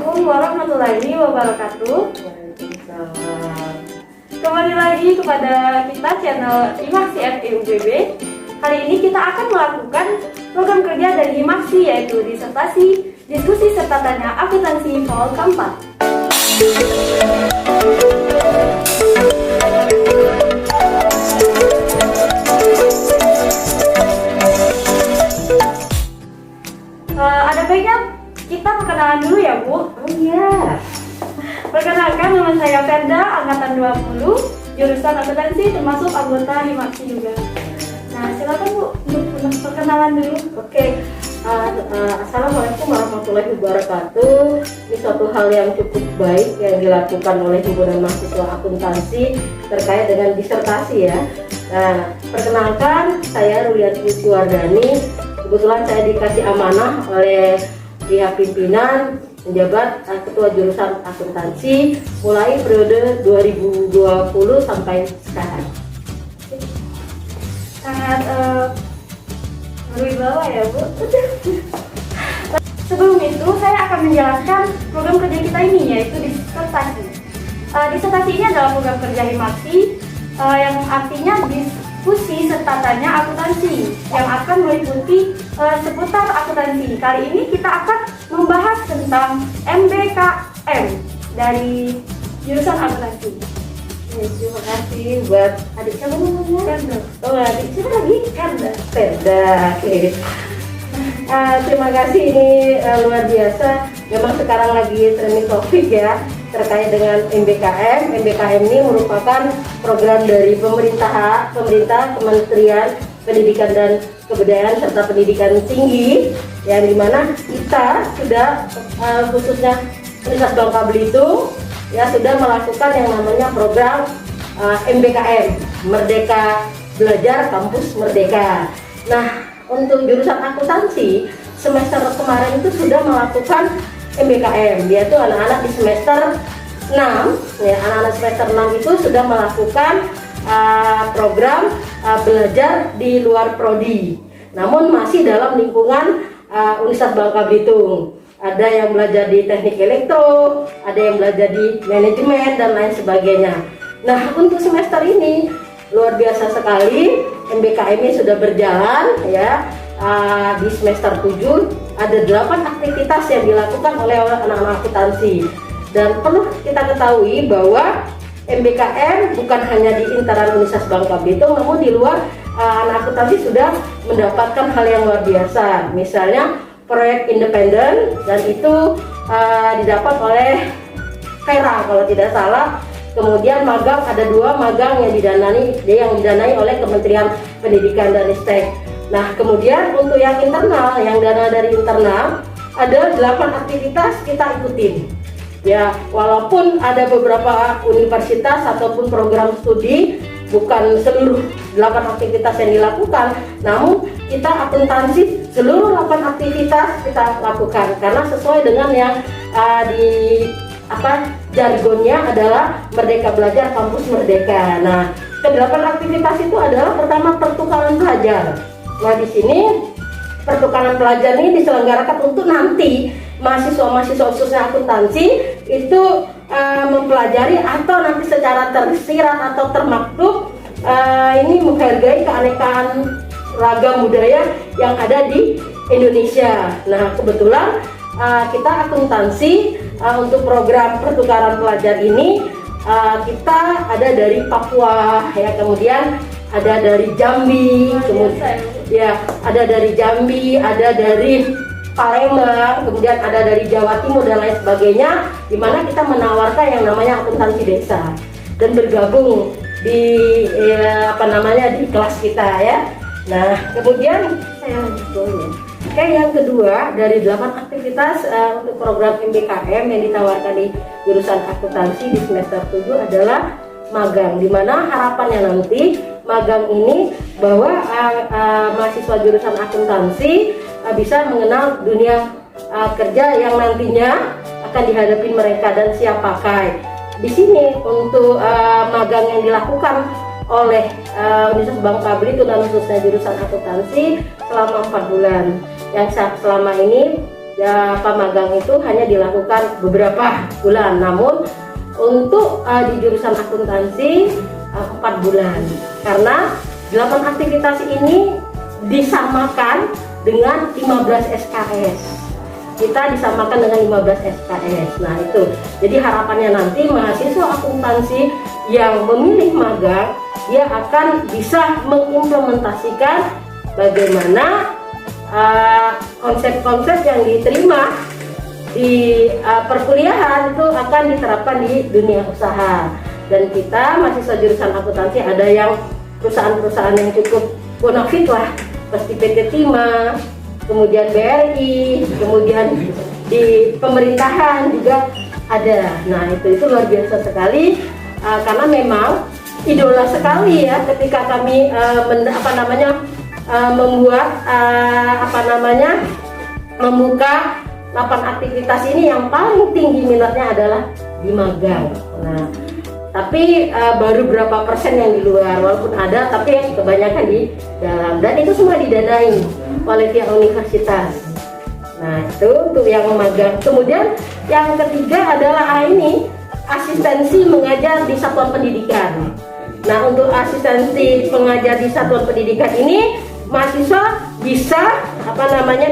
Assalamualaikum warahmatullahi wabarakatuh. Waalaikumsalam. Kembali lagi kepada kita channel Himaksi FEUBB. Kali ini kita akan melakukan program kerja dari Himaksi, yaitu disertasi, diskusi serta tanya akuntansi fall keempat. Ada baiknya kita perkenalan dulu ya, Bu. Oh iya. Perkenalkan, nama saya Ferda, angkatan 20, jurusan akuntansi, termasuk anggota Himaksi juga. Nah, silakan Bu untuk perkenalan dulu. Oke. Assalamualaikum warahmatullahi wabarakatuh. Ini suatu hal yang cukup baik yang dilakukan oleh himpunan mahasiswa akuntansi terkait dengan disertasi ya. Nah, perkenalkan saya Rulianti Yuswardani. Kebetulan saya dikasih amanah oleh pihak pimpinan menjabat ketua jurusan akuntansi mulai periode 2020 sampai sekarang. Sangat berwibawa ya, Bu. Sebelum itu saya akan menjelaskan program kerja kita ini, yaitu disertasi. Disertasi ini adalah program kerja Himaksi yang artinya diskusi serta tanya akuntansi yang akan meliputi seputar akuntansi. Kali ini kita akan membahas tentang MBKM dari jurusan akuntansi. Terima kasih buat adik kamu namanya. Ferda. Oh, adik siapa lagi? Ferda. Ferda. Oke. Terima kasih, ini luar biasa. Memang sekarang lagi trending topik ya terkait dengan MBKM. MBKM ini merupakan program dari pemerintah Kementerian Pendidikan dan Kebudayaan serta Pendidikan Tinggi, yang dimana kita sudah khususnya Universitas Bangka Belitung ya sudah melakukan yang namanya program MBKM, Merdeka Belajar Kampus Merdeka. Nah, untuk jurusan akuntansi semester kemarin itu sudah melakukan MBKM, yaitu anak-anak di semester 6 ya, anak-anak semester 6 itu sudah melakukan program belajar di luar prodi, namun masih dalam lingkungan Universitas Bangka Belitung. Ada yang belajar di teknik elektro, ada yang belajar di manajemen dan lain sebagainya. Nah, untuk semester ini luar biasa sekali, MBKM ini sudah berjalan ya. Di semester 7 ada 8 aktivitas yang dilakukan oleh anak-anak akuntansi. Dan perlu kita ketahui bahwa MBKM bukan hanya di internal Universitas Bangka Belitung, namun di luar anak akuntansi sudah mendapatkan hal yang luar biasa. Misalnya proyek independen, dan itu didapat oleh Kera kalau tidak salah. Kemudian magang, ada 2 magang yang didanai oleh Kementerian Pendidikan dan Ristek. Nah, kemudian untuk yang internal, yang dana dari internal, ada 8 aktivitas kita ikutin. Ya, walaupun ada beberapa universitas ataupun program studi, bukan seluruh 8 aktivitas yang dilakukan, namun kita akuntansi seluruh 8 aktivitas kita lakukan karena sesuai dengan yang jargonnya adalah Merdeka Belajar Kampus Merdeka. Nah, ke-8 aktivitas itu adalah pertama pertukaran pelajar. Nah, di sini pertukaran pelajar ini diselenggarakan untuk nanti mahasiswa-mahasiswa khususnya akuntansi itu mempelajari atau nanti secara tersirat atau termaktub ini menghargai keanekaan ragam budaya yang ada di Indonesia. Nah, kebetulan kita akuntansi untuk program pertukaran pelajar ini kita ada dari Papua ya, kemudian ada dari Jambi, kemudian ya ada dari Jambi, ada dari Palembang, kemudian ada dari Jawa Timur dan lain sebagainya, di mana kita menawarkan yang namanya akuntansi desa dan bergabung di di kelas kita ya. Nah, kemudian saya lanjutkan. Oke, yang kedua dari 8 aktivitas untuk program MBKM yang ditawarkan di jurusan akuntansi di semester 7 adalah magang, di mana harapannya nanti magang ini bahwa mahasiswa jurusan akuntansi bisa mengenal dunia kerja yang nantinya akan dihadapi mereka dan siap pakai. Di sini untuk magang yang dilakukan oleh Universitas Bangka Belitung dan khususnya jurusan akuntansi selama 4 bulan. Yang selama ini ya, magang itu hanya dilakukan beberapa bulan. Namun untuk di jurusan akuntansi 4 bulan, karena 8 aktivitas ini disamakan dengan 15 SKS. Kita disamakan dengan 15 SKS. Nah itu, jadi harapannya nanti mahasiswa akuntansi yang memilih magang, dia akan bisa mengimplementasikan bagaimana konsep-konsep yang diterima di perkuliahan itu akan diterapkan di dunia usaha. Dan kita mahasiswa jurusan akuntansi ada yang perusahaan-perusahaan yang cukup bonafit lah, seperti PT Timah, kemudian BRI, kemudian di pemerintahan juga ada. Nah itu luar biasa sekali, karena memang idola sekali ya ketika kami membuka 8 aktivitas ini. Yang paling tinggi minatnya adalah di magang. Nah tapi baru berapa persen yang di luar, walaupun ada, tapi yang kebanyakan di dalam, dan itu semua didanai oleh pihak universitas. Nah itu untuk yang magang. Kemudian yang ketiga adalah ini asistensi mengajar di satuan pendidikan. Nah untuk asistensi pengajar di satuan pendidikan ini mahasiswa bisa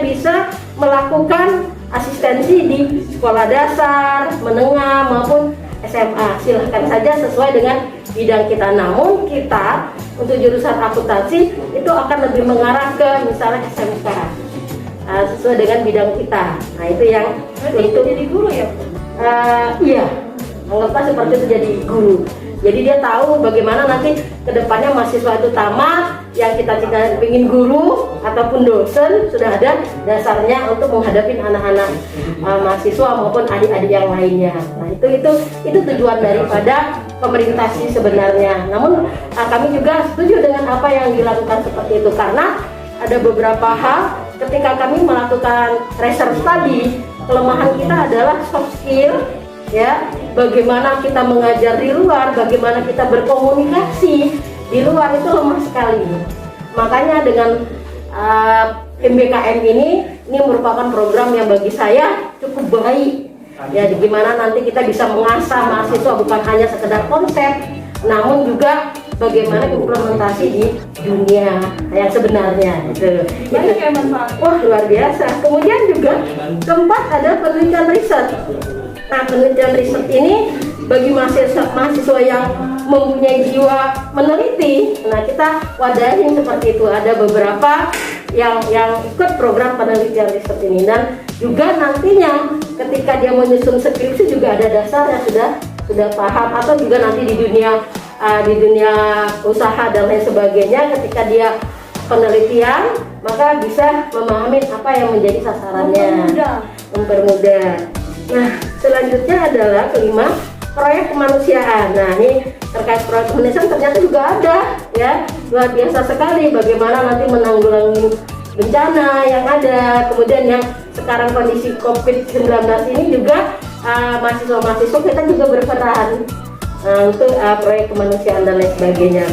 bisa melakukan asistensi di sekolah dasar, menengah maupun SMA. Silahkan saja sesuai dengan bidang kita. Namun kita untuk jurusan akuntansi itu akan lebih mengarah ke misalnya SMK, sesuai dengan bidang kita. Nah itu yang untuk jadi guru ya? Iya, anggaplah seperti itu, jadi guru. Jadi dia tahu bagaimana nanti kedepannya mahasiswa itu tamat, yang kita ingin guru ataupun dosen, sudah ada dasarnya untuk menghadapi anak-anak mahasiswa maupun adik-adik yang lainnya. Nah itu tujuan daripada pemerintah sih sebenarnya. Namun kami juga setuju dengan apa yang dilakukan seperti itu, karena ada beberapa hal ketika kami melakukan research tadi, kelemahan kita adalah soft skill. Ya, bagaimana kita mengajar di luar, bagaimana kita berkomunikasi di luar itu lemah sekali. Makanya dengan MBKM ini merupakan program yang bagi saya cukup baik. Ya, gimana nanti kita bisa mengasah mahasiswa bukan hanya sekedar konsep, namun juga bagaimana implementasi di dunia yang sebenarnya. Itu wah luar biasa. Kemudian juga keempat ada penelitian riset. Nah penelitian riset ini bagi mahasiswa yang mempunyai jiwa meneliti, nah kita wadahin seperti itu. Ada beberapa yang ikut program penelitian riset ini, dan juga nantinya ketika dia menyusun skripsi juga ada dasarnya, sudah paham, atau juga nanti di dunia usaha dan lain sebagainya, ketika dia penelitian maka bisa memahami apa yang menjadi sasarannya, mempermudah. Nah selanjutnya adalah kelima, proyek kemanusiaan. Nah ini terkait proyek kemanusiaan ternyata juga ada ya, luar biasa sekali bagaimana nanti menanggulangi bencana yang ada. Kemudian yang sekarang kondisi COVID-19 ini juga mahasiswa-mahasiswa kita juga berperan untuk proyek kemanusiaan dan lain sebagainya.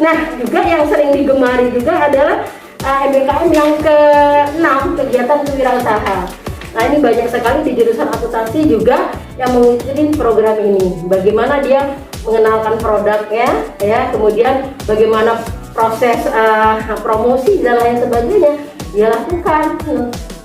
Nah juga yang sering digemari juga adalah MBKM yang ke-6, kegiatan kewirausahaan. Nah ini banyak sekali di jurusan akuntansi juga yang mengikuti program ini. Bagaimana dia mengenalkan produknya, ya, kemudian bagaimana proses promosi dan lain sebagainya dia lakukan.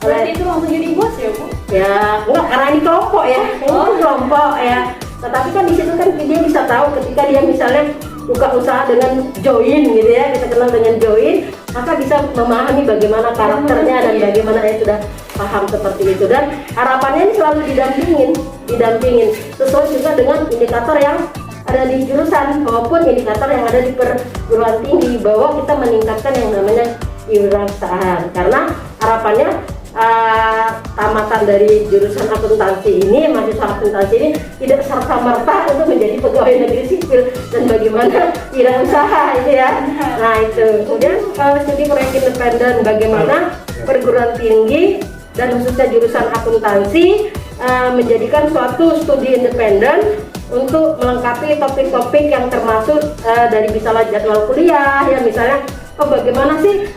Berarti itu langsung jadi bos ya Bu? Ya enggak, karena ini kelompok ya, ini kelompok ya. Tetapi kan di situ kan dia bisa tahu ketika dia misalnya buka usaha dengan join gitu ya, kita kenal dengan join, maka bisa memahami bagaimana karakternya dan bagaimana dia sudah paham seperti itu. Dan harapannya ini selalu didampingin sesuai juga dengan indikator yang ada di jurusan maupun indikator yang ada di perguruan tinggi, bahwa kita meningkatkan yang namanya kewirausahaan. Karena harapannya tamatan dari jurusan akuntansi ini, mahasiswa akuntansi ini tidak serta-merta untuk menjadi pegawai negeri sipil, dan bagaimana wirausaha itu ya. Nah itu. Kemudian studi proyek independen, bagaimana perguruan tinggi dan khususnya jurusan akuntansi menjadikan suatu studi independen untuk melengkapi topik-topik yang termasuk dari misalnya jadwal kuliah ya, misalnya bagaimana sih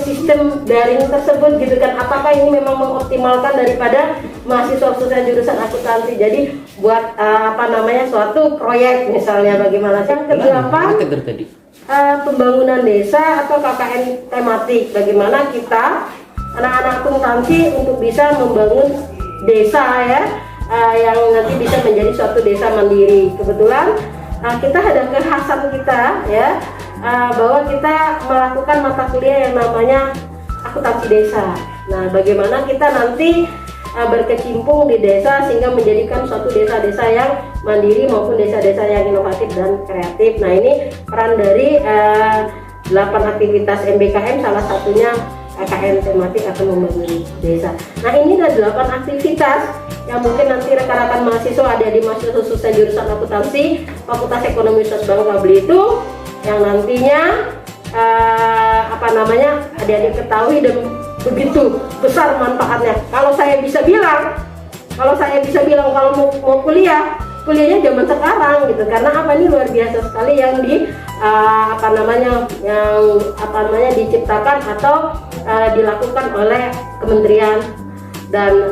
sistem daring tersebut gitu kan, apakah ini memang mengoptimalkan daripada mahasiswa khususnya jurusan akuntansi. Jadi buat suatu proyek misalnya bagaimana. Yang kedelapan, pembangunan desa atau KKN tematik, bagaimana kita anak-anak akuntansi untuk bisa membangun desa ya, yang nanti bisa menjadi suatu desa mandiri. Kebetulan kita ada kekhasan kita ya, bahwa kita melakukan mata kuliah yang namanya akuntansi desa. Nah, bagaimana kita nanti berkecimpung di desa sehingga menjadikan suatu desa-desa yang mandiri maupun desa-desa yang inovatif dan kreatif. Nah, ini peran dari 8 aktivitas MBKM, salah satunya KKN tematik akan membangun desa. Nah, ini adalah 8 aktivitas yang mungkin nanti rekan-rekan mahasiswa ada di mahasiswa khususnya jurusan akuntansi Fakultas Ekonomi Universitas Bangka Belitung yang nantinya adik-adik ketahui dan begitu besar manfaatnya. Kalau saya bisa bilang kalau mau kuliahnya zaman sekarang gitu, karena ini luar biasa sekali yang diciptakan atau dilakukan oleh kementerian dan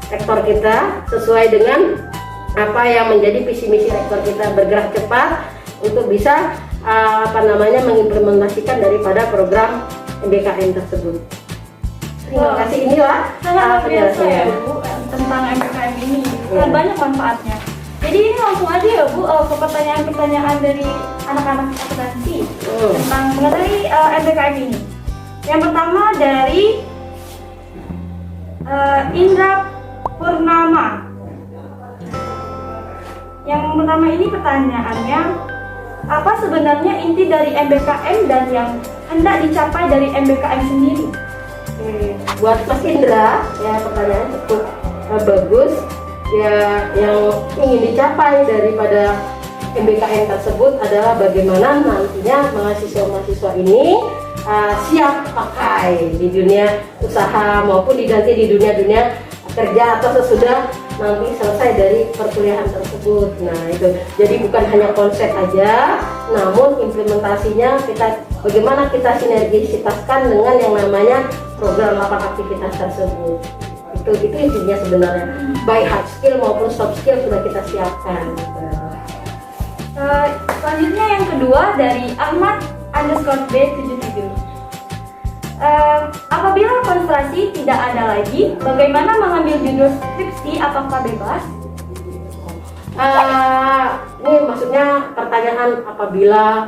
rektor kita sesuai dengan apa yang menjadi visi misi rektor kita, bergerak cepat untuk bisa mengimplementasikan daripada program MBKM tersebut. Terima kasih, inilah sangat biasa ya Bu tentang MBKM ini, sangat banyak manfaatnya. Jadi ini langsung aja ya Bu ke pertanyaan-pertanyaan dari anak-anak akuntansi tentang mengenai MBKM ini. Yang pertama dari Indra Purnama. Yang pertama ini pertanyaannya, apa sebenarnya inti dari MBKM dan yang hendak dicapai dari MBKM sendiri? Buat Mas Indra ya, pertanyaan cukup bagus ya. Yang ingin dicapai daripada MBKM tersebut adalah bagaimana nantinya mahasiswa-mahasiswa ini siap pakai di dunia usaha maupun di dunia kerja atau sesudah nanti selesai dari perkuliahan tersebut. Nah, itu jadi bukan hanya konsep aja, namun implementasinya bagaimana kita sinergisitaskan dengan yang namanya program 8 aktivitas tersebut. Itu intinya sebenarnya, baik hard skill maupun soft skill sudah kita siapkan. Selanjutnya yang kedua dari Ahmad_B77. Apabila konsentrasi tidak ada lagi, bagaimana mengambil judul skripsi? Apakah bebas? Ini maksudnya pertanyaan apabila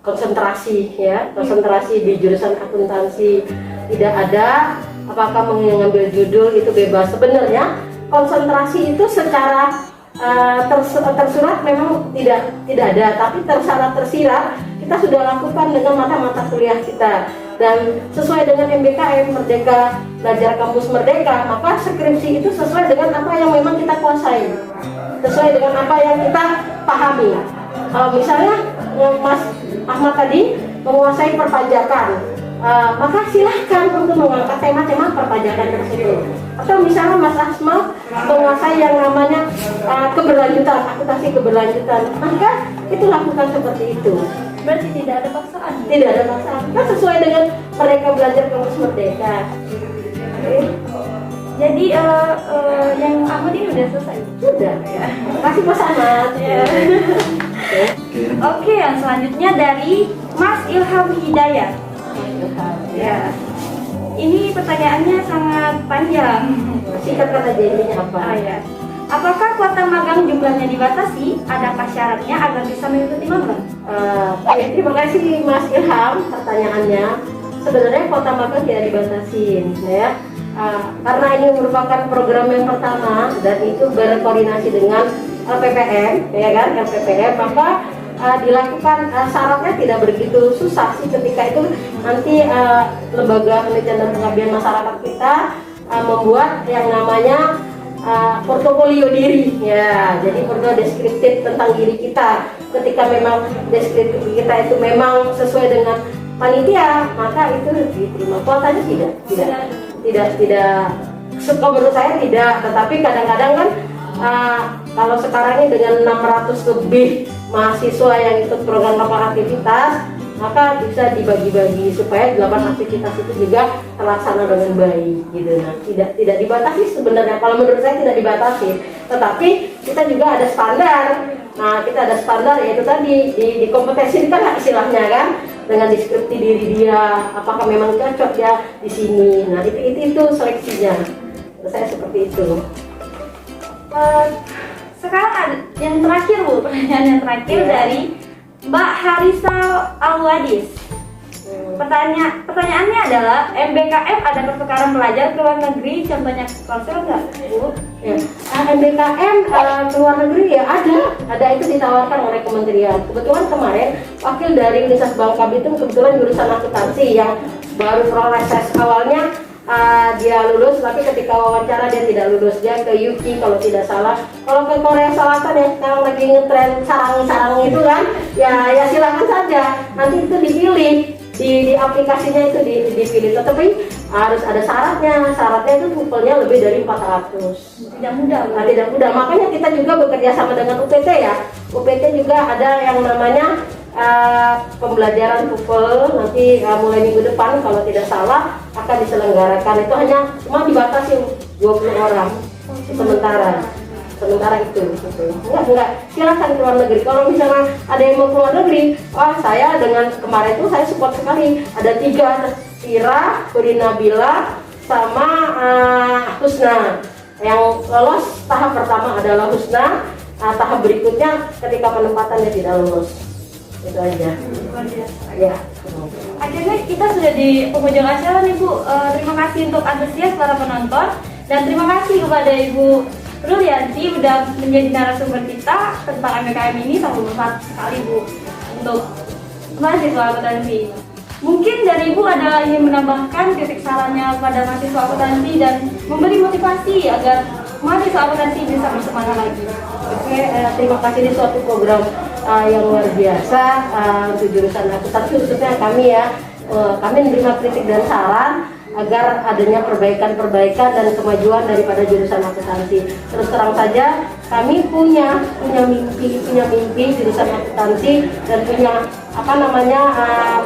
konsentrasi di jurusan akuntansi tidak ada, apakah mengambil judul itu bebas? Sebenarnya konsentrasi itu secara tersurat memang tidak ada, tapi secara tersirat kita sudah lakukan dengan mata-mata kuliah kita. Dan sesuai dengan MBKM Merdeka Belajar Kampus Merdeka, maka skripsi itu sesuai dengan apa yang memang kita kuasai, sesuai dengan apa yang kita pahami. Misalnya Mas Ahmad tadi menguasai perpajakan, maka silahkan untuk mengangkat tema-tema perpajakan tersebut. Atau misalnya Mas Asma menguasai yang namanya keberlanjutan, akuntansi keberlanjutan, maka itu lakukan seperti itu. Berarti tidak ada paksaan? Tidak ada paksaan, kita sesuai dengan mereka belajar kampus merdeka. Jadi yang Ahmad ini udah selesai? Sudah ya. Kasih Mas Ahmad ya. Oke, yang selanjutnya dari Mas Ilham Hidayat. Ya, ini pertanyaannya sangat panjang. Singkat aja intinya apa? Ya. Apakah kuota magang jumlahnya dibatasi? Adakah syaratnya agar bisa mengikuti magang? Terima kasih Mas Ilham pertanyaannya. Sebenarnya kuota magang tidak dibatasin ya, karena ini merupakan program yang pertama dan itu berkoordinasi dengan LPPM ya kan, LPPM, maka dilakukan syaratnya tidak begitu susah sih. Ketika itu nanti lembaga penelitian dan pengabdian masyarakat kita membuat yang namanya portofolio diri ya, jadi portofolio deskriptif tentang diri kita. Ketika memang deskriptif kita itu memang sesuai dengan panitia, maka itu diterima. Kuotanya tidak menurut saya tidak, tetapi kadang-kadang kan kalau sekarang ini dengan 600 lebih mahasiswa yang ikut program 8 aktivitas, maka bisa dibagi-bagi supaya 8 aktivitas itu juga terlaksana dengan baik gitu. Nah, tidak dibatasi sebenarnya, kalau menurut saya tidak dibatasi, tetapi kita juga ada standar. Nah, kita ada standar, yaitu tadi di kompetisi kan istilahnya kan, dengan deskripsi diri dia, apakah memang cocok dia di sini. Nah, itu seleksinya. Saya seperti itu. Sekarang ada yang terakhir Bu, pertanyaan yang terakhir dari Mbak Harisa Alwadis. Pertanyaannya adalah, MBKM ada pertukaran pelajar ke luar negeri, contohnya Korsel nggak Bu? Ya. MBKM ke luar negeri ya ada itu ditawarkan oleh kementerian. Kebetulan kemarin wakil dari Universitas Bangka Belitung kebetulan jurusan akuntansi yang baru proses awalnya dia lulus, tapi ketika wawancara dia tidak lulus, dia ke UK kalau tidak salah. Kalau ke Korea Selatan ya sekarang lagi ngetren sarang-sarang itu kan, ya silakan saja, nanti itu dipilih di aplikasinya itu dipilih, tetapi harus ada syaratnya itu TOEFL-nya lebih dari 400. Tidak mudah Bu. Nah, tidak mudah, makanya kita juga bekerja sama dengan UPT ya. UPT juga ada yang namanya pembelajaran TOEFL, nanti mulai minggu depan kalau tidak salah akan diselenggarakan. Itu hanya cuma dibatasi 20 orang sementara itu gitu. Enggak silakan ke luar negeri. Kalau misalnya ada yang mau ke luar negeri, saya dengan kemarin itu saya support sekali, ada 3, Tira, Nabila sama Husna. Yang lolos tahap pertama adalah Husna, tahap berikutnya ketika penempatannya tidak lolos. Itu aja. Ya. Akhirnya kita sudah di penghujung acara nih Bu. Terima kasih untuk antusias para penonton, dan terima kasih kepada Ibu Rulianti udah menjadi narasumber kita tentang MBKM ini, sangat bermanfaat sekali Bu untuk mahasiswa akuntansi. Mungkin dari Ibu ada ingin menambahkan titik sarannya pada mahasiswa akuntansi dan memberi motivasi agar mahasiswa akuntansi bisa bersemangat lagi. Oke, terima kasih, ini suatu program yang luar biasa untuk jurusan akuntansi khususnya kami ya. Kami menerima kritik dan saran agar adanya perbaikan dan kemajuan daripada jurusan akuntansi. Terus terang saja kami punya mimpi jurusan akuntansi dan punya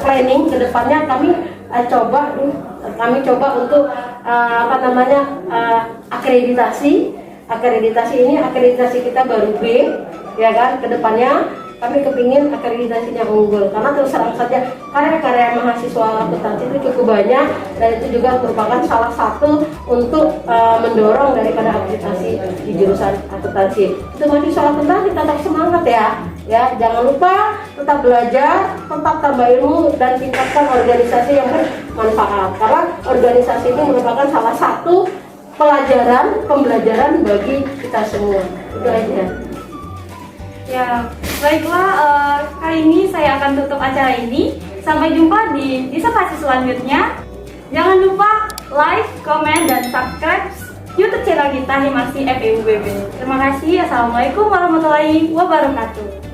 planning ke depannya. Kami coba untuk akreditasi ini kita baru B ya kan, ke depannya kami kepingin akreditasinya unggul, karena terus terang saja karya-karya mahasiswa akuntansi itu cukup banyak, dan itu juga merupakan salah satu untuk mendorong daripada akreditasi di jurusan akuntansi. Itu mahasiswa akuntansi tetap semangat ya, jangan lupa tetap belajar, tetap tambah ilmu, dan tingkatkan organisasi yang bermanfaat, karena organisasi ini merupakan salah satu pembelajaran bagi kita semua. Itu aja. Ya, baiklah, kali ini saya akan tutup acara ini. Sampai jumpa di disertasi selanjutnya. Jangan lupa like, komen, dan subscribe YouTube channel kita Himaksi FEUBB. Terima kasih. Assalamualaikum warahmatullahi wabarakatuh.